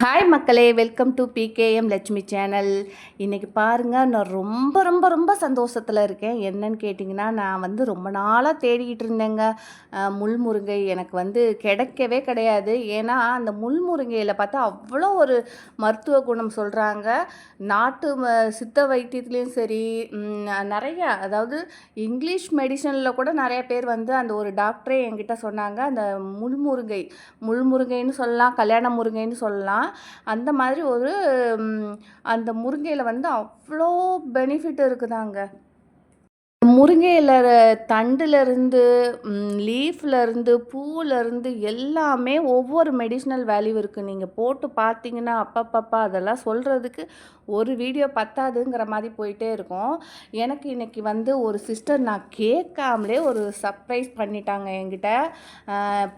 Hi மக்களே, welcome to PKM Lakshmi channel. இன்றைக்கி பாருங்கள், நான் ரொம்ப ரொம்ப ரொம்ப சந்தோஷத்தில் இருக்கேன். என்னன்னு கேட்டிங்கன்னா, நான் ரொம்ப நாளாக தேடிக்கிட்டு இருந்தேங்க. முள்முருங்கை எனக்கு கிடைக்கவே கிடையாது. ஏன்னா அந்த முள்முருங்கையில் பார்த்தா அவ்வளோ ஒரு மருத்துவ குணம் சொல்கிறாங்க. நாட்டு சித்த வைத்தியத்துலேயும் சரி, நிறைய அதாவது இங்கிலீஷ் மெடிசனில் கூட நிறைய பேர் அந்த ஒரு டாக்டரே என்கிட்ட சொன்னாங்க, அந்த முள்முருங்கைன்னு சொல்லலாம், கல்யாண முருங்கைன்னு சொல்லலாம். அந்த மாதிரி ஒரு அந்த முருங்கையில் அவ்வளோ பெனிஃபிட் இருக்குதாங்க. முருங்கை இலை தண்டுலேருந்து, லீஃப்லேருந்து, பூவிலேருந்து எல்லாமே ஒவ்வொரு மெடிசினல் வேல்யூ இருக்குது. நீங்கள் போட்டு பார்த்தீங்கன்னா, அப்பப்பப்பா அதெல்லாம் சொல்கிறதுக்கு ஒரு வீடியோ பத்தாதுங்கிற மாதிரி போயிட்டே இருக்கும். எனக்கு இன்றைக்கி ஒரு சிஸ்டர் நான் கேட்காமலே ஒரு சர்ப்ரைஸ் பண்ணிட்டாங்க என்கிட்ட.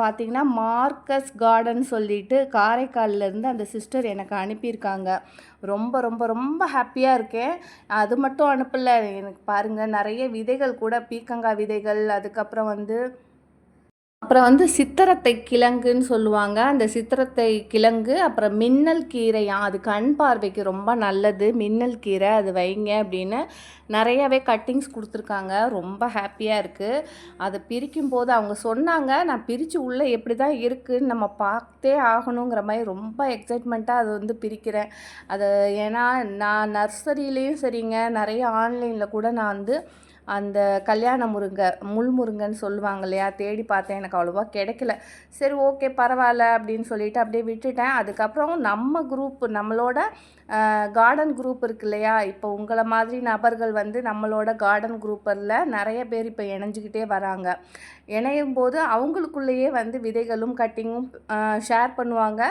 பார்த்தீங்கன்னா, மார்க்கஸ் கார்டன் சொல்லிட்டு காரைக்கால்லேருந்து அந்த சிஸ்டர் எனக்கு அனுப்பியிருக்காங்க. ரொம்ப ரொம்ப ரொம்ப ஹாப்பியாக இருக்கேன். அது மட்டும் அனுப்பலை, எனக்கு பாருங்கள் நிறைய விதைகள் கூட, பீக்கங்காய் விதைகள், அதுக்கப்புறம் சித்திரத்தை கிழங்குன்னு சொல்லுவாங்க. அந்த சித்திரத்தை கிழங்கு, அப்புறம் மின்னல் கீரையாம், அது கண் பார்வைக்கு ரொம்ப நல்லது. மின்னல் கீரை அது வைங்க அப்படின்னு நிறையாவே கட்டிங்ஸ் கொடுத்துருக்காங்க. ரொம்ப ஹாப்பியாக இருக்குது. அதை பிரிக்கும் போது அவங்க சொன்னாங்க, நான் பிரித்து உள்ளே எப்படி தான் இருக்குதுன்னு நம்ம பார்த்தே ஆகணுங்கிற மாதிரி ரொம்ப எக்ஸைட்மெண்ட்டாக அதை பிரிக்கிறேன். அது ஏன்னா நான் நர்சரியிலையும் சரிங்க, நிறைய ஆன்லைனில் கூட நான் அந்த கல்யாண முள்முருங்கன்னு சொல்லுவாங்க இல்லையா, தேடி பார்த்தேன், எனக்கு அவ்வளோவா கிடைக்கல. சரி ஓகே பரவாயில்ல அப்படின்னு சொல்லிட்டு அப்படியே விட்டுட்டேன். அதுக்கப்புறம் நம்ம குரூப், நம்மளோட கார்டன் குரூப் இருக்கு இல்லையா, இப்போ உங்களை மாதிரி நபர்கள் நம்மளோட கார்டன் குரூப்பில் நிறைய பேர் இப்போ இணைஞ்சிக்கிட்டே வராங்க. இணையும் போது அவங்களுக்குள்ளேயே விதைகளும் கட்டிங்கும் ஷேர் பண்ணுவாங்க.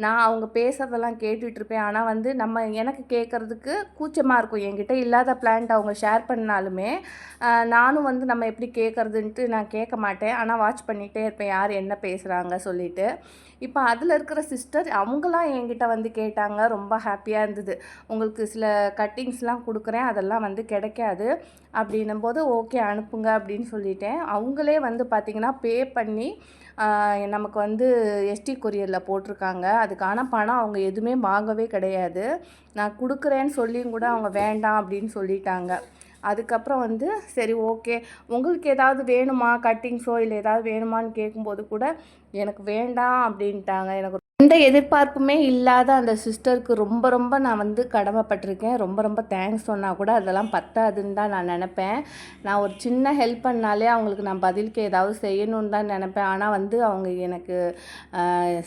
நான் அவங்க பேசுகிறதெல்லாம் கேட்டுட்ருப்பேன். ஆனால் எனக்கு கேட்குறதுக்கு கூச்சமாக இருக்கும். என்கிட்ட இல்லாத பிளான்ட் அவங்க ஷேர் பண்ணாலுமே நானும் நம்ம எப்படி கேட்குறதுன்ட்டு நான் கேட்க மாட்டேன். ஆனால் வாட்ச் பண்ணிகிட்டே இருப்பேன், யார் என்ன பேசுகிறாங்க சொல்லிவிட்டு. இப்போ அதில் இருக்கிற சிஸ்டர் அவங்களாம் என்கிட்ட கேட்டாங்க. ரொம்ப ஹாப்பியாக இருந்தது. உங்களுக்கு சில கட்டிங்ஸ்லாம் கொடுக்குறேன், அதெல்லாம் கிடைக்காது அப்படின்னும்போது ஓகே அனுப்புங்க அப்படின்னு சொல்லிட்டேன். அவங்களே பார்த்திங்கன்னா பே பண்ணி நமக்கு எஸ்டி கொரியரில் போட்டிருக்காங்க. அதுக்கான பணம் அவங்க எதுவுமே வாங்கவே கிடையாது. நான் கொடுக்குறேன்னு சொல்லியும் கூட அவங்க வேண்டாம் அப்படின்னு சொல்லிட்டாங்க. அதுக்கப்புறம் சரி ஓகே, உங்களுக்கு ஏதாவது வேணுமா கட்டிங்ஸோ இல்லை ஏதாவது வேணுமான்னு கேட்கும்போது கூட எனக்கு வேண்டாம் அப்படின்ட்டாங்க. எனக்கு எந்த எதிர்பார்ப்புமே இல்லாத அந்த சிஸ்டருக்கு ரொம்ப ரொம்ப நான் கடமைப்பட்டிருக்கேன். ரொம்ப ரொம்ப தேங்க்ஸ் சொன்னால் கூட அதெல்லாம் பத்தாதுன்னு தான் நான் நினப்பேன். நான் ஒரு சின்ன ஹெல்ப் பண்ணாலே அவங்களுக்கு நான் பதிலுக்கு ஏதாவது செய்யணுன்னு தான் நினப்பேன். ஆனால் அவங்க எனக்கு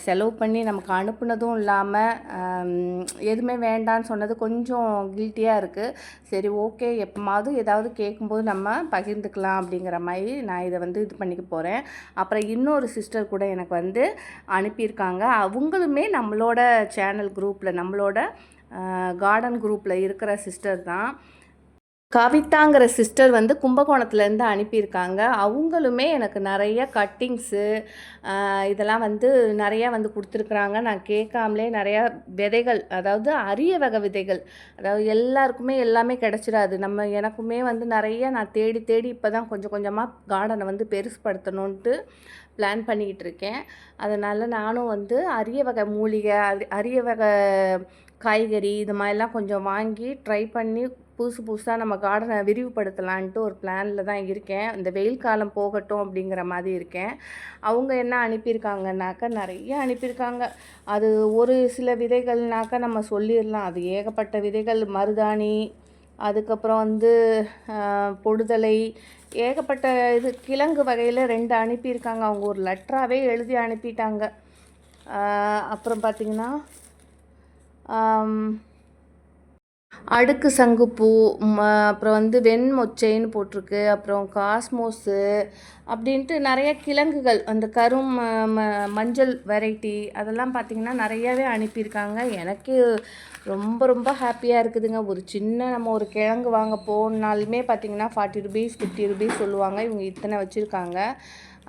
செலவு பண்ணி நமக்கு அனுப்புனதும் இல்லாமல் எதுவுமே வேண்டான்னு சொன்னது கொஞ்சம் கில்ட்டியாக இருக்குது. சரி ஓகே, எப்போமாவது ஏதாவது கேட்கும்போது நம்ம பகிர்ந்துக்கலாம் அப்படிங்கிற மாதிரி நான் இதை இது பண்ணிக்க போகிறேன். அப்புறம் இன்னொரு சிஸ்டர் கூட எனக்கு அனுப்பியிருக்காங்க. அவங்களுமே நம்மளோட சேனல் குரூப்பில், நம்மளோட கார்டன் குரூப்பில் இருக்கிற சிஸ்டர் தான். கவிதாங்கிற சிஸ்டர் கும்பகோணத்துலேருந்து அனுப்பியிருக்காங்க. அவங்களுமே எனக்கு நிறைய கட்டிங்ஸு இதெல்லாம் நிறையா கொடுத்துருக்குறாங்க. நான் கேட்காமலே நிறையா விதைகள், அதாவது அரிய வகை விதைகள், அதாவது எல்லாருக்குமே எல்லாமே கிடச்சிடாது. எனக்குமே நிறைய நான் தேடி தேடி இப்போ தான் கொஞ்சம் கொஞ்சமாக கார்டனை பெருசுப்படுத்தணுன்ட்டு பிளான் பண்ணிக்கிட்டு இருக்கேன். அதனால் நானும் அரிய வகை மூலிகை, அரிய வகை காய்கறி இது மாதிரிலாம் கொஞ்சம் வாங்கி ட்ரை பண்ணி புதுசாக நம்ம கார்டனை விரிவுபடுத்தலான்ட்டு ஒரு பிளானில் தான் இருக்கேன். இந்த வெயில் காலம் போகட்டும் அப்படிங்கிற மாதிரி இருக்கேன். அவங்க என்ன அனுப்பியிருக்காங்கனாக்கா, நிறைய அனுப்பியிருக்காங்க. அது ஒரு சில விதைகள்னாக்கா நம்ம சொல்லிடலாம், அது ஏகப்பட்ட விதைகள். மருதாணி, அதுக்கப்புறம் பொடுதலை, ஏகப்பட்ட இது கிழங்கு வகையில் 2 அனுப்பியிருக்காங்க. அவங்க ஒரு லெட்டராகவே எழுதி அனுப்பிட்டாங்க. அப்புறம் பார்த்திங்கன்னா அடுக்கு சங்குப்பூ, அப்புறம் வெண்மொச்சைன்னு போட்டிருக்கு, அப்புறம் காஸ்மோஸு அப்படின்ட்டு நிறைய கிழங்குகள், அந்த மஞ்சள் வெரைட்டி அதெல்லாம் பார்த்திங்கன்னா நிறையாவே அனுப்பியிருக்காங்க. எனக்கு ரொம்ப ரொம்ப ஹாப்பியாக இருக்குதுங்க. ஒரு சின்ன நம்ம ஒரு கிழங்கு வாங்க போனாலுமே பார்த்திங்கன்னா 40 ருபீஸ் 50 ருபீஸ் சொல்லுவாங்க. இவங்க இத்தனை வச்சுருக்காங்க.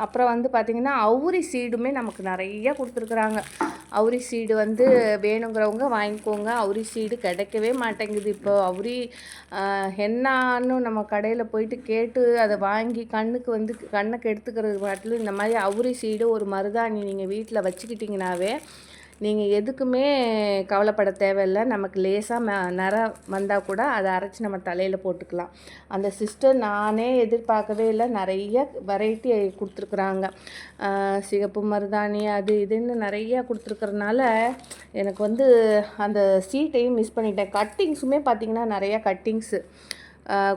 அப்புறம் பார்த்திங்கன்னா அவுரி சீடுமே நமக்கு நிறைய கொடுத்துருக்குறாங்க. அவுரி சீடு வேணுங்கிறவங்க வாங்கிக்கோங்க. அவுரி சீடு கிடைக்கவே மாட்டேங்குது இப்போ. அவுரி என்னான்னு நம்ம கடையில் போயிட்டு கேட்டு அதை வாங்கி கண்ணுக்கு எடுத்துக்கிறது பாட்டிலும் இந்த மாதிரி அவுரி சீடு, ஒரு மருதாணி நீங்கள் வீட்டில் வச்சுக்கிட்டிங்கனாவே நீங்கள் எதுக்குமே கவலைப்பட தேவையில்லை. நமக்கு லேசாக நிறம் வந்தால் கூட அதை அரைச்சி நம்ம தலையில் போட்டுக்கலாம். அந்த சிஸ்டர் நானே எதிர்பார்க்கவே இல்லை, நிறைய வெரைட்டி கொடுத்துருக்குறாங்க. சிகப்பு மருதாணி அது இதுன்னு நிறையா கொடுத்துருக்கறனால எனக்கு வந்து அந்த சீட்டையும் மிஸ் பண்ணிட்டேன். கட்டிங்ஸுமே பார்த்திங்கன்னா நிறையா கட்டிங்ஸு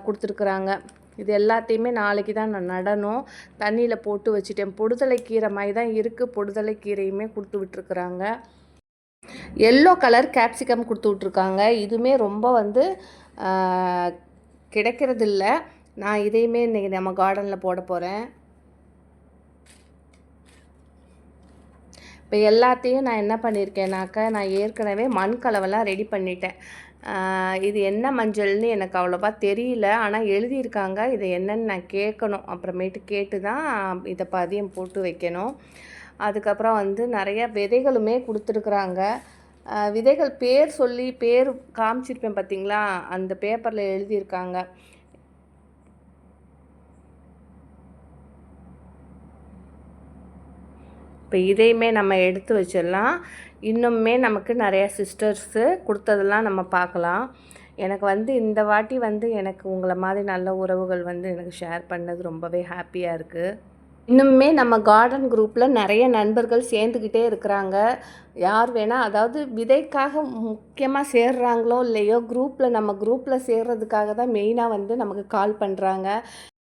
கொடுத்துருக்குறாங்க. இது எல்லாத்தையுமே நாளைக்கு தான் நான் நடணும். தண்ணியில் போட்டு வச்சுட்டேன். பொடுதலை கீரை மாதிரி தான் இருக்குது. பொடுதலை கீரையுமே கொடுத்து விட்டுருக்குறாங்க. எல்லோ கலர் கேப்சிகம் கொடுத்து விட்ருக்காங்க. இதுவுமே ரொம்ப வந்து கிடைக்கிறதில்ல. நான் இதையுமே இன்றைக்கி நம்ம கார்டனில் போட போகிறேன். இப்போ எல்லாத்தையும் நான் என்ன பண்ணியிருக்கேனாக்கா, நான் ஏற்கனவே மண் கலவெல்லாம் ரெடி பண்ணிட்டேன். இது என்ன மஞ்சள்னு எனக்கு அவ்வளோவா தெரியல, ஆனால் எழுதியிருக்காங்க. இது என்னன்னு நான் கேட்கணும். அப்புறமேட்டு கேட்டு தான் இதை பதியம் போட்டு வைக்கணும். அதுக்கப்புறம் வந்து நிறையா விதைகளுமே கொடுத்துருக்குறாங்க. விதைகள் பேர் சொல்லி பேர் காமிச்சிருப்பேன் பார்த்திங்களா, அந்த பேப்பரில் எழுதியிருக்காங்க. இப்போ இதையுமே நம்ம எடுத்து வச்சிடலாம். இன்னுமே நமக்கு நிறையா சிஸ்டர்ஸு கொடுத்ததெல்லாம் நம்ம பார்க்கலாம். எனக்கு வந்து இந்த வாட்டி வந்து எனக்கு உங்களை மாதிரி நல்ல உறவுகள் வந்து எனக்கு ஷேர் பண்ணது ரொம்பவே ஹாப்பியாக இருக்குது. இன்னுமே நம்ம கார்டன் குரூப்பில் நிறைய நண்பர்கள் சேர்ந்துக்கிட்டே இருக்கிறாங்க. யார் வேணால், அதாவது விதைக்காக முக்கியமாக சேர்றாங்களோ இல்லையோ, நம்ம குரூப்பில் சேர்றதுக்காக தான் மெயினாக வந்து நமக்கு கால் பண்ணுறாங்க.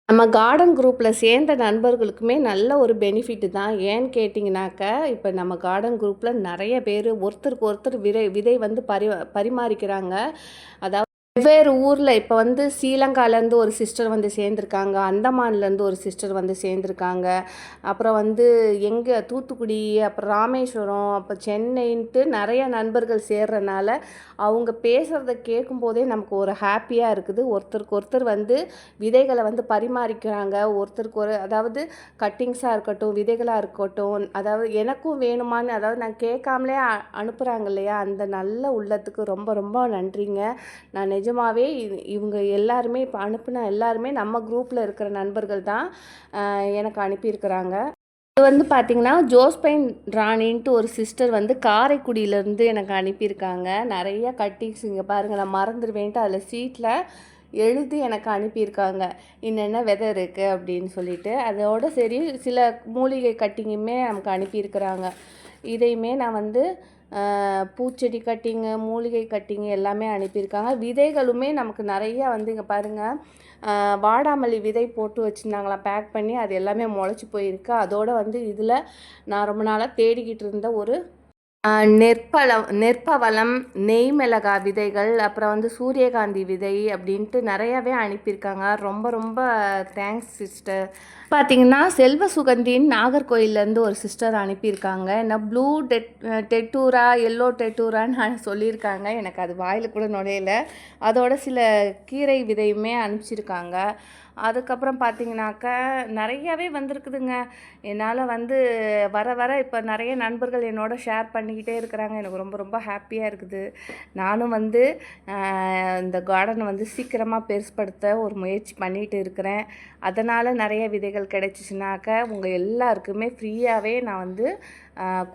நம்ம கார்டன் குரூப்பில் சேர்ந்த நண்பர்களுக்குமே நல்ல ஒரு பெனிஃபிட்டு தான். ஏன்னு கேட்டிங்கனாக்க, இப்போ நம்ம கார்டன் குரூப்பில் நிறைய பேர் ஒருத்தருக்கு ஒருத்தர் விதை வந்து பரிமாறிக்கிறாங்க. அதாவது வெவ்வேறு ஊரில் இப்போ வந்து ஸ்ரீலங்காலேருந்து ஒரு சிஸ்டர் வந்து சேர்ந்துருக்காங்க, அந்தமான்லேருந்து ஒரு சிஸ்டர் வந்து சேர்ந்துருக்காங்க, அப்புறம் வந்து எங்கே தூத்துக்குடி, அப்புறம் ராமேஸ்வரம், அப்புறம் சென்னைன்ட்டு நிறைய நண்பர்கள் சேர்றனால அவங்க பேசுகிறத கேட்கும்போதே நமக்கு ஒரு ஹாப்பியாக இருக்குது. ஒருத்தருக்கு ஒருத்தர் வந்து விதைகளை வந்து பரிமாறிக்கிறாங்க. ஒருத்தருக்கு ஒரு, அதாவது கட்டிங்ஸாக இருக்கட்டும், விதைகளாக இருக்கட்டும், அதாவது எனக்கும் வேணுமான்னு, அதாவது நான் கேட்காமலே அனுப்புகிறாங்க இல்லையா, அந்த நல்ல உள்ளத்துக்கு ரொம்ப ரொம்ப நன்றிங்க. நான் நிஜமாகவே இவங்க எல்லாருமே, இப்போ அனுப்பின எல்லாருமே நம்ம குரூப்பில் இருக்கிற நண்பர்கள் தான் எனக்கு அனுப்பியிருக்கிறாங்க. இது வந்து பார்த்திங்கன்னா ஜோஸ்பைன் ராணின்ட்டு ஒரு சிஸ்டர் வந்து காரைக்குடியிலேருந்து எனக்கு அனுப்பியிருக்காங்க. நிறைய கட்டிங்ஸ் இங்கே பாருங்கள், நான் மறந்துடுவேன்ட்டு அதில் சீட்டில் எழுதி எனக்கு அனுப்பியிருக்காங்க, என்னென்ன விதை இருக்குது அப்படின்னு சொல்லிட்டு. அதோடு சரி சில மூலிகை கட்டிங்குமே நமக்கு அனுப்பியிருக்கிறாங்க. இதையுமே நான் வந்து பூச்செடி கட்டிங்கு, மூலிகை கட்டிங்கு எல்லாமே அனுப்பியிருக்காங்க. விதைகளுமே நமக்கு நிறையா வந்து இங்கே பாருங்கள், வாடாமல்லி விதை போட்டு வச்சுருந்தாங்களாம் பேக் பண்ணி, அது எல்லாமே முளைச்சி போயிருக்கு. அதோடு வந்து இதில் நான் ரொம்ப நாளாக தேடிக்கிட்டு இருந்த ஒரு நெற்பவளம், நெய் மிளகாய் விதைகள், அப்புறம் வந்து சூரியகாந்தி விதை அப்படின்ட்டு நிறையாவே அனுப்பியிருக்காங்க. ரொம்ப ரொம்ப தேங்க்ஸ் சிஸ்டர். பார்த்திங்கன்னா செல்வ சுகந்தின்னு நாகர்கோயிலேருந்து ஒரு சிஸ்டர் அனுப்பியிருக்காங்க. என்ன ப்ளூ டெட்டூரா, எல்லோ டெட்டூரான்னு சொல்லியிருக்காங்க. எனக்கு அது வாயில் கூட நுழையல. அதோட சில கீரை விதையுமே அனுப்பிச்சிருக்காங்க. அதுக்கப்புறம் பார்த்திங்கனாக்கா நிறையாவே வந்திருக்குதுங்க. என்னால் வந்து வர வர இப்போ நிறைய நண்பர்கள் என்னோட ஷேர் பண்ணிக்கிட்டே இருக்கிறாங்க. எனக்கு ரொம்ப ரொம்ப ஹாப்பியாக இருக்குது. நானும் வந்து இந்த கார்டனை வந்து சீக்கிரமாக பெருசுப்படுத்த ஒரு முயற்சி பண்ணிகிட்டு இருக்கிறேன். அதனால் நிறைய விதைகள் கிடைச்சிச்சுனாக்கா உங்கள் எல்லாருக்குமே ஃப்ரீயாகவே நான் வந்து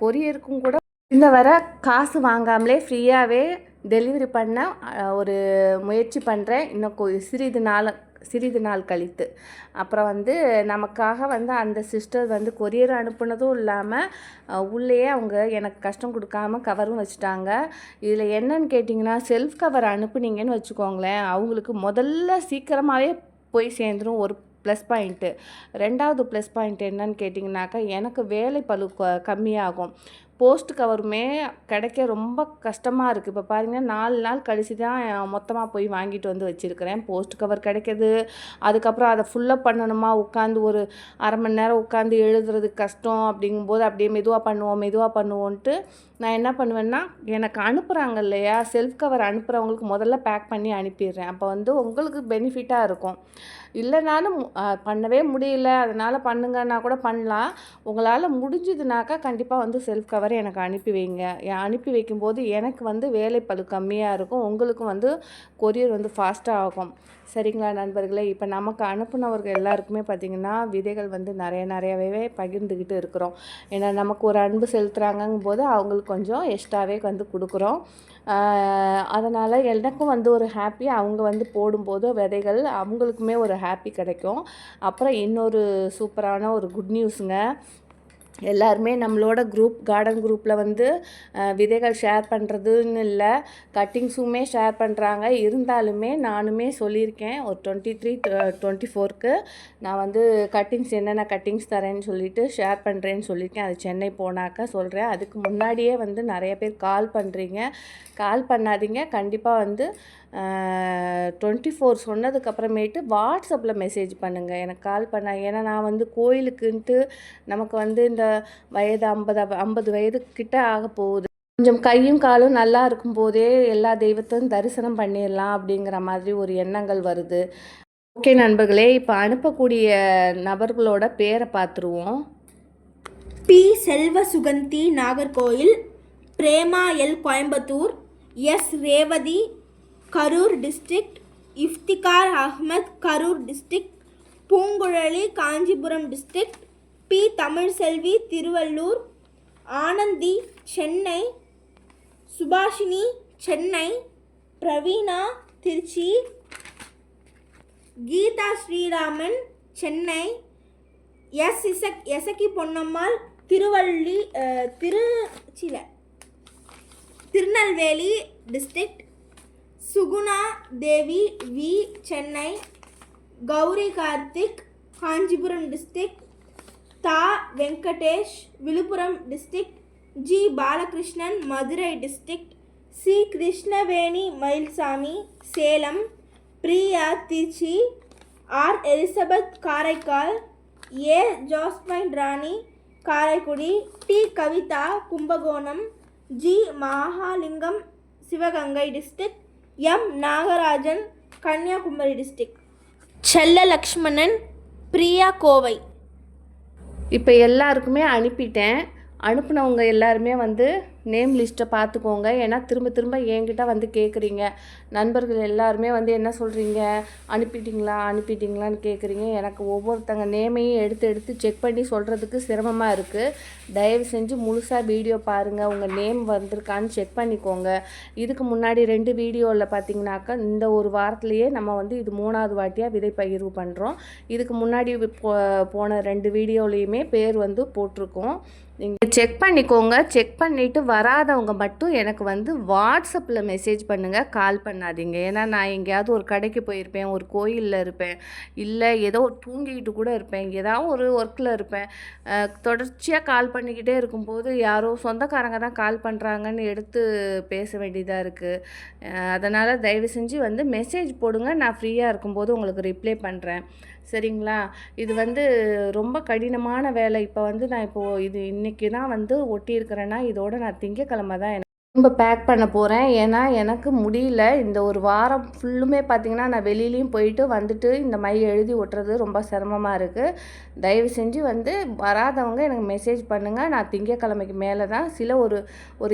கொரியருக்கும் கூட இந்த வர காசு வாங்காமலே ஃப்ரீயாகவே டெலிவரி பண்ண ஒரு முயற்சி பண்ணுறேன். இன்னும் சிறிது நாள் கழித்து. அப்புறம் வந்து நமக்காக வந்து அந்த சிஸ்டர் வந்து கொரியர் அனுப்புனதும் இல்லாமல் உள்ளேயே அவங்க எனக்கு கஷ்டம் கொடுக்காம கவரும் வச்சுட்டாங்க. இதில் என்னன்னு கேட்டிங்கன்னா, செல்ஃப் கவர் அனுப்புனீங்கன்னு வச்சுக்கோங்களேன், அவங்களுக்கு முதல்ல சீக்கிரமாகவே போய் சேர்ந்துடும். ஒரு ப்ளஸ் பாயிண்ட்டு. ரெண்டாவது ப்ளஸ் பாயிண்ட் என்னன்னு கேட்டிங்கனாக்கா, எனக்கு வேலை பளு கம்மியாகும். போஸ்ட் கவருமே கிடைக்க ரொம்ப கஷ்டமாக இருக்குது. இப்போ பாருங்கள், 4 நாள் கழிச்சு தான் மொத்தமாக போய் வாங்கிட்டு வந்து வச்சுருக்கிறேன். போஸ்ட் கவர் கிடைக்கிது. அதுக்கப்புறம் அதை ஃபுல்லப் பண்ணணுமா, உட்காந்து ஒரு அரை மணி நேரம் உட்காந்து எழுதுறதுக்கு கஷ்டம். அப்படிங்கும்போது அப்படியே மெதுவாக பண்ணுவோன்ட்டு நான் என்ன பண்ணுவேன்னா, எனக்கு அனுப்புகிறாங்க இல்லையா, செல்ஃப் கவர் அனுப்புகிறவங்களுக்கு முதல்ல பேக் பண்ணி அனுப்பிடுறேன். அப்போ வந்து உங்களுக்கு பெனிஃபிட்டாக இருக்கும். இல்லைனாலும் பண்ணவே முடியல, அதனால் பண்ணுங்கன்னா கூட பண்ணலாம். உங்களால் முடிஞ்சதுனாக்கா கண்டிப்பாக வந்து செல்ஃப் கவர் தவிர எனக்கு அனுப்பி வைங்க. அனுப்பி வைக்கும்போது எனக்கு வந்து வேலைப்பளு கம்மியாக இருக்கும், உங்களுக்கும் வந்து கொரியர் வந்து ஃபாஸ்ட்டாக ஆகும். சரிங்களா நண்பர்களே? இப்போ நமக்கு அனுப்புனவர்கள் எல்லாருக்குமே பார்த்திங்கன்னா விதைகள் வந்து நிறையாவே பகிர்ந்துக்கிட்டு இருக்கிறோம். ஏன்னா நமக்கு ஒரு அன்பு செலுத்துகிறாங்கங்கும் போது அவங்களுக்கு கொஞ்சம் எக்ஸ்ட்ராவே வந்து கொடுக்குறோம். அதனால் எனக்கும் வந்து ஒரு ஹாப்பி, அவங்க வந்து போடும்போது விதைகள் அவங்களுக்குமே ஒரு ஹாப்பி கிடைக்கும். அப்புறம் இன்னொரு சூப்பரான ஒரு குட் நியூஸுங்க. எல்லாருமே நம்மளோட கார்டன் குரூப்பில் வந்து விதைகள் ஷேர் பண்ணுறதுன்னு இல்லை, கட்டிங்ஸுமே ஷேர் பண்ணுறாங்க. இருந்தாலுமே நானுமே சொல்லியிருக்கேன், ஒரு 23 24க்கு நான் வந்து கட்டிங்ஸ் என்னென்ன கட்டிங்ஸ் தரேன்னு சொல்லிவிட்டு ஷேர் பண்ணுறேன்னு சொல்லியிருக்கேன். அது சென்னை போனாக்கா சொல்கிறேன். அதுக்கு முன்னாடியே வந்து நிறைய பேர் கால் பண்ணுறீங்க. கால் பண்ணாதீங்க. கண்டிப்பாக வந்து 24 சொன்னதுக்கப்புறமேட்டு வாட்ஸ்அப்பில் மெசேஜ் பண்ணுங்கள், எனக்கு கால் பண்ண. ஏன்னா நான் வந்து கோயிலுக்குன்ட்டு நமக்கு வந்து இந்த வயது 50 வயதுக்கிட்ட ஆக போகுது. கொஞ்சம் கையும் காலும் நல்லா இருக்கும்போதே எல்லா தெய்வத்தையும் தரிசனம் பண்ணிடலாம் அப்படிங்கிற மாதிரி ஒரு எண்ணங்கள் வருது. ஓகே நண்பர்களே, இப்போ அனுப்பக்கூடிய நபர்களோட பேரை பார்த்துருவோம். P. Selva Suganthi Nagercoil, Prema L Coimbatore, S. Revathi Karur district, Iftikhar Ahmed Karur district, Poonguzhali Kanchipuram district, P. Tamilselvi Tiruvallur, Anandhi Chennai, Subhashini Chennai, Praveena Trichy, Geetha Sriraman Chennai, Esakki Ponnammal Tirunelveli district, Suguna Devi V Chennai, Gowri Karthik Kanchipuram district, தா Venkatesh Villupuram district, G Balakrishnan Madurai district, C. Krishnaveni Mayilsamy Salem, Priya Trichy, R. Elizabeth Karaikal, A. Jasmine Rani Karaikudi, D. Kavitha Kumbakonam, G. Mahalingam Sivaganga district, M. Nagarajan Kanyakumari district, Chella Lakshmanan Priya Kovai. இப்போ எல்லாருக்குமே அனுப்பிட்டேன். அனுப்புனவங்க எல்லாருமே வந்து நேம் லிஸ்ட்டை பார்த்துக்கோங்க. ஏன்னா திரும்ப என்கிட்ட வந்து கேட்குறீங்க. நண்பர்கள் எல்லாருமே வந்து என்ன சொல்கிறீங்க, அனுப்பிட்டீங்களான்னு கேட்குறீங்க. எனக்கு ஒவ்வொருத்தங்க நேமையும் எடுத்து செக் பண்ணி சொல்கிறதுக்கு சிரமமாக இருக்குது. தயவு செஞ்சு முழுசாக வீடியோ பாருங்கள், உங்கள் நேம் வந்திருக்கான்னு செக் பண்ணிக்கோங்க. இதுக்கு முன்னாடி 2 வீடியோவில் பார்த்தீங்கன்னாக்கா இந்த ஒரு வாரத்துலேயே நம்ம வந்து இது 3வது வாட்டியாக விதை பகிர்வு பண்ணுறோம். இதுக்கு முன்னாடி போன 2 வீடியோலையுமே பேர் வந்து போட்டிருக்கோம். நீங்கள் செக் பண்ணிக்கோங்க. செக் பண்ணிவிட்டு வராதவங்க மட்டும் எனக்கு வந்து வாட்ஸ்அப்பில் மெசேஜ் பண்ணுங்கள், கால் பண்ணாதீங்க. ஏன்னா நான் எங்கேயாவது ஒரு கடைக்கு போயிருப்பேன், ஒரு கோயிலில் இருப்பேன், இல்லை ஏதோ தூங்கிக்கிட்டு கூட இருப்பேன், ஏதாவது ஒரு ஒர்க்கில் இருப்பேன். தொடர்ச்சியாக கால் பண்ணிக்கிட்டே இருக்கும்போது யாரோ சொந்தக்காரங்க தான் கால் பண்ணுறாங்கன்னு எடுத்து பேச வேண்டியதாக இருக்குது. அதனால் தயவு செஞ்சு வந்து மெசேஜ் போடுங்க, நான் ஃப்ரீயாக இருக்கும்போது உங்களுக்கு ரிப்ளை பண்ணுறேன். சரிங்களா? இது வந்து ரொம்ப கடினமான வேலை. இப்போ வந்து நான் இது இன்றைக்கி தான் வந்து ஒட்டியிருக்கிறேன்னா இதோட நான் திங்கக்கிழமை தான் ரொம்ப பேக் பண்ண போகிறேன். ஏன்னா எனக்கு முடியல. இந்த ஒரு வாரம் ஃபுல்லுமே பார்த்திங்கன்னா நான் வெளியிலையும் போயிட்டு வந்துட்டு இந்த எழுதி ஒட்டுறது ரொம்ப சிரமமாக இருக்குது. தயவு செஞ்சு வந்து வராதவங்க எனக்கு மெசேஜ் பண்ணுங்கள். நான் திங்கக்கிழமைக்கு மேலே தான் ஒரு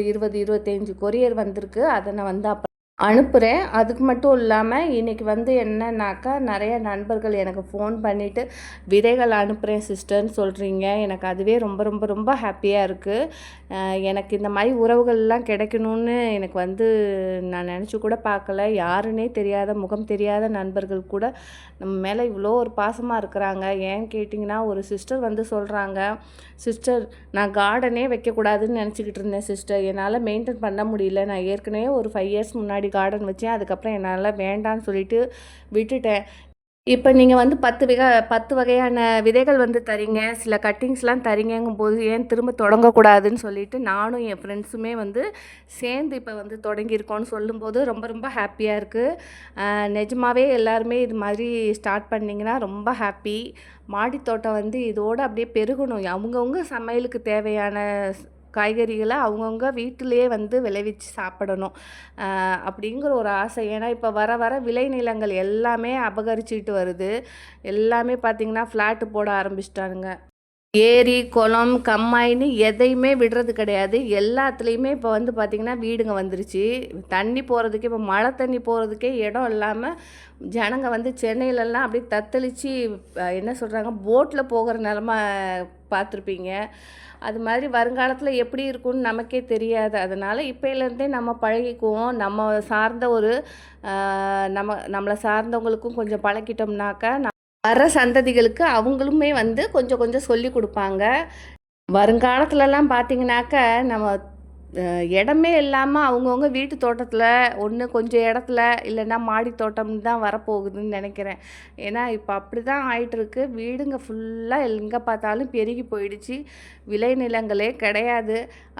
20 25 கொரியர் வந்திருக்கு. அதை நான் வந்து அனுப்புகிறேன். அதுக்கு மட்டும் இல்லாமல் இன்றைக்கி வந்து என்னன்னாக்கா நிறைய நண்பர்கள் எனக்கு ஃபோன் பண்ணிவிட்டு விதைகள் அனுப்புகிறேன் சிஸ்டர்ன்னு சொல்கிறீங்க. எனக்கு அதுவே ரொம்ப ஹாப்பியாக இருக்குது. எனக்கு இந்த மாதிரி உறவுகள்லாம் கிடைக்கணும்னு எனக்கு வந்து நான் நினச்சி கூட பார்க்கல. யாருன்னே தெரியாத முகம் தெரியாத நண்பர்கள் கூட நம்ம மேலே இவ்வளோ ஒரு பாசமாக இருக்கிறாங்க. ஏன் கேட்டிங்கன்னா ஒரு சிஸ்டர் வந்து சொல்கிறாங்க, சிஸ்டர் நான் கார்டனே வைக்கக்கூடாதுன்னு நினச்சிக்கிட்டு இருந்தேன் சிஸ்டர், என்னால் மெயின்டைன் பண்ண முடியல. நான் ஏற்கனவே ஒரு 5 இயர்ஸ் முன்னாடி கார்டன் வச்சேன், அதுக்கப்புறம் என்னால் வேண்டான்னு சொல்லிட்டு விட்டுட்டேன். இப்போ நீங்கள் வந்து 10 வகையான விதைகள் வந்து தரீங்க, சில கட்டிங்ஸ்லாம் தரீங்கும்போது ஏன் திரும்ப தொடங்கக்கூடாதுன்னு சொல்லிட்டு நானும் என் ஃப்ரெண்ட்ஸுமே வந்து சேர்ந்து இப்போ வந்து தொடங்கியிருக்கோன்னு சொல்லும்போது ரொம்ப ஹாப்பியாக இருக்குது. நிஜமாகவே எல்லாருமே இது மாதிரி ஸ்டார்ட் பண்ணிங்கன்னா ரொம்ப ஹாப்பி. மாடித்தோட்டம் வந்து இதோடு அப்படியே பெருகணும். அவங்கவுங்க சமையலுக்கு தேவையான காய்கறிகளை அவங்கவுங்க வீட்டிலையே வந்து விளைவிச்சு சாப்பிடணும் அப்படிங்கிற ஒரு ஆசை. ஏன்னா இப்போ வர விளைநிலங்கள் எல்லாமே அபகரிச்சுட்டு வருது. எல்லாமே பார்த்திங்கன்னா ஃப்ளாட்டு போட ஆரம்பிச்சிட்டானுங்க. ஏரி, குளம், கம்மாயின்னு எதையுமே விடுறது கிடையாது. எல்லாத்துலேயுமே இப்போ வந்து பார்த்திங்கன்னா வீடுங்க வந்துருச்சு. தண்ணி போகிறதுக்கே இப்போ மழை தண்ணி போகிறதுக்கே இடம் இல்லாமல் ஜனங்க வந்து சென்னையிலலாம் அப்படியே தத்தளித்து என்ன சொல்கிறாங்க, போட்டில் போகிற நிலமை பார்த்துருப்பீங்க. அது மாதிரி வருங்காலத்தில் எப்படி இருக்கும்னு நமக்கே தெரியாது. அதனால் இப்போலேருந்தே நம்ம பழகிக்குவோம். நம்ம சார்ந்த ஒரு நம்மளை சார்ந்தவங்களுக்கும் கொஞ்சம் பழக்கிட்டோம்னாக்கா வர சந்ததிகளுக்கு அவங்களுமே வந்து கொஞ்சம் கொஞ்சம் சொல்லி கொடுப்பாங்க. வருங்காலத்துலலாம் பார்த்திங்கனாக்க நம்ம இடமே இல்லாமல் அவங்கவுங்க வீட்டு தோட்டத்தில் ஒன்று கொஞ்சம் இடத்துல இல்லைன்னா மாடி தோட்டம்னு தான் வரப்போகுதுன்னு நினைக்கிறேன். ஏன்னா இப்போ அப்படி தான் ஆயிட்டிருக்கு. வீடுங்க ஃபுல்லாக எங்கே பார்த்தாலும் பெருகி போயிடுச்சு. விளைநிலங்களே கிடையாது.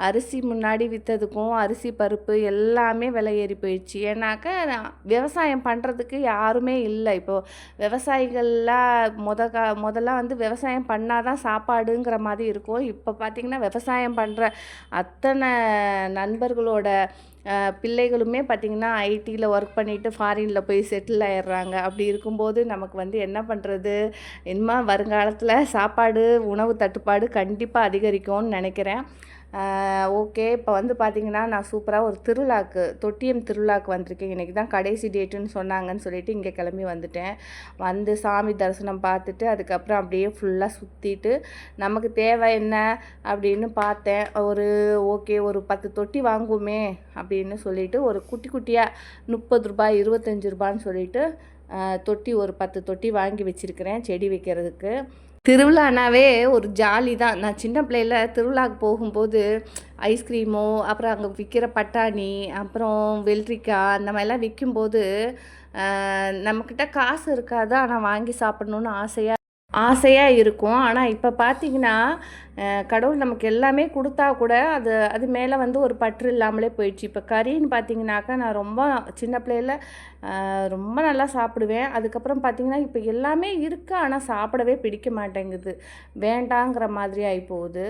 அரிசி முன்னாடி விற்றதுக்கும் அரிசி பருப்பு எல்லாமே விலை ஏறி போயிடுச்சு. ஏன்னாக்கா விவசாயம் பண்ணுறதுக்கு யாருமே இல்லை. இப்போது விவசாயிகள்லாம் முதல்ல வந்து விவசாயம் பண்ணால் தான் சாப்பாடுங்கிற மாதிரி இருக்கும். இப்போ பார்த்திங்கன்னா விவசாயம் பண்ணுற அத்தனை நண்பர்களோட பிள்ளைகளுமே பார்த்திங்கன்னா ஐடியில் ஒர்க் பண்ணிவிட்டு ஃபாரினில் போய் செட்டில் ஆயிடுறாங்க. அப்படி இருக்கும்போது நமக்கு வந்து என்ன பண்ணுறது, இனிமேல் வருங்காலத்தில் சாப்பாடு உணவு தட்டுப்பாடு கண்டிப்பாக அதிகரிக்கும்னு நினைக்கிறேன். ஓகே, இப்போ வந்து பார்த்திங்கன்னா நான் சூப்பராக ஒரு திருவிழாக்கு தொட்டியம் திருவிழாக்கு வந்திருக்கேன். இன்றைக்கி தான் கடைசி டேட்டுன்னு சொன்னாங்கன்னு சொல்லிட்டு இங்கே கிளம்பி வந்துட்டேன். வந்து சாமி தரிசனம் பார்த்துட்டு அதுக்கப்புறம் அப்படியே ஃபுல்லாக சுற்றிட்டு நமக்கு தேவை என்ன அப்படின்னு பார்த்தேன். ஓகே ஒரு 10 தொட்டி வாங்குவோமே அப்படின்னு சொல்லிட்டு ஒரு குட்டி குட்டியாக 30 ரூபாய் 25 ரூபான்னு சொல்லிட்டு தொட்டி ஒரு 10 தொட்டி வாங்கி வச்சுருக்கிறேன் செடி வைக்கிறதுக்கு. திருவிழானாவே ஒரு ஜாலி தான். நான் சின்ன பிள்ளையில திருவிழாவுக்கு போகும்போது ஐஸ்கிரீமோ அப்புறம் அங்கே விற்கிற பட்டாணி அப்புறம் வெள்ளரிக்காய் அந்த மாதிரிலாம் விற்கும்போது நம்மக்கிட்ட காசு இருக்காது, ஆனால் வாங்கி சாப்பிட்ணுன்னு ஆசையாக இருக்கும். ஆனால் இப்போ பார்த்திங்கன்னா கடவுள் நமக்கு எல்லாமே கொடுத்தா கூட அது மேலே வந்து ஒரு பற்று இல்லாமலே போயிடுச்சு. இப்போ கறின்னு பார்த்திங்கனாக்கா நான் ரொம்ப சின்ன பிள்ளையில் ரொம்ப நல்லா சாப்பிடுவேன். அதுக்கப்புறம் பார்த்திங்கன்னா இப்போ எல்லாமே இருக்குது, ஆனால் சாப்பிடவே பிடிக்க மாட்டேங்குது. வேண்டாங்கிற மாதிரி ஆகிப்போகுது.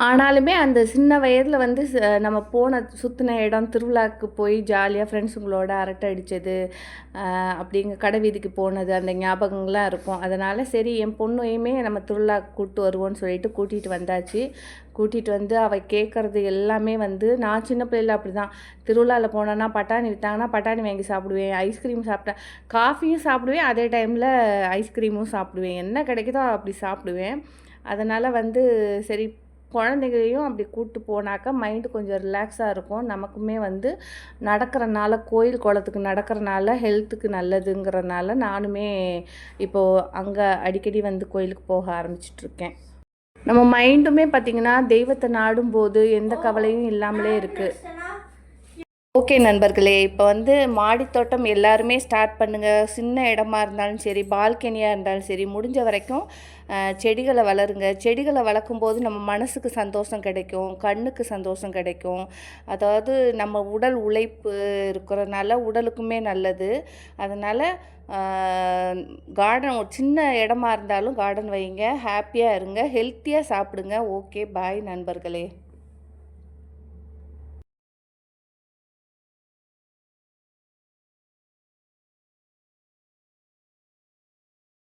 ஆனாலுமே அந்த சின்ன வயதில் வந்து நம்ம சுற்றின இடம் திருவிழாவுக்கு போய் ஜாலியாக ஃப்ரெண்ட்ஸுங்களோட அரட்டை அடித்தது, அப்படிங்க கடை வீதிக்கு போனது அந்த ஞாபகங்கள்லாம் இருக்கும். அதனால் சரி என் பொண்ணையுமே நம்ம திருவிழாவுக்கு கூப்பிட்டு வருவோன்னு சொல்லிட்டு கூட்டிகிட்டு வந்தாச்சு. கூட்டிகிட்டு வந்து அவள் கேட்குறது எல்லாமே வந்து நான் சின்ன பிள்ளையில் அப்படி தான். திருவிழாவில் போனோன்னா பட்டாணி விற்றாங்கன்னா பட்டாணி வாங்கி சாப்பிடுவேன், ஐஸ்கிரீம் சாப்பிட்டேன், காஃபியும் சாப்பிடுவேன், அதே டைமில் ஐஸ்கிரீமும் சாப்பிடுவேன். என்ன கிடைக்குதோ அப்படி சாப்பிடுவேன். அதனால் வந்து சரி குழந்தைகளையும் அப்படி கூப்பிட்டு போனாக்கா மைண்டு கொஞ்சம் ரிலாக்ஸாக இருக்கும். நமக்குமே வந்து நடக்கிறனால கோயில் குளத்துக்கு நடக்கிறனால ஹெல்த்துக்கு நல்லதுங்கிறனால நானுமே இப்போது அங்கே அடிக்கடி வந்து கோயிலுக்கு போக ஆரம்பிச்சிட்ருக்கேன். நம்ம மைண்டுமே பார்த்திங்கன்னா தெய்வத்தை நாடும்போது எந்த கவலையும் இல்லாமலே இருக்குது. ஓகே நண்பர்களே, இப்போ வந்து மாடித்தோட்டம் எல்லாருமே ஸ்டார்ட் பண்ணுங்கள். சின்ன இடமா இருந்தாலும் சரி, பால்கனியாக இருந்தாலும் சரி, முடிஞ்ச வரைக்கும் செடிகளை வளருங்க. செடிகளை வளர்க்கும்போது நம்ம மனசுக்கு சந்தோஷம் கிடைக்கும், கண்ணுக்கு சந்தோஷம் கிடைக்கும். அதாவது நம்ம உடல் உழைப்பு இருக்கிறனால உடலுக்குமே நல்லது. அதனால் கார்டன் ஒரு சின்ன இடமா இருந்தாலும் கார்டன் வைங்க, ஹாப்பியாக இருங்க, ஹெல்த்தியாக சாப்பிடுங்க. ஓகே, பாய் நண்பர்களே.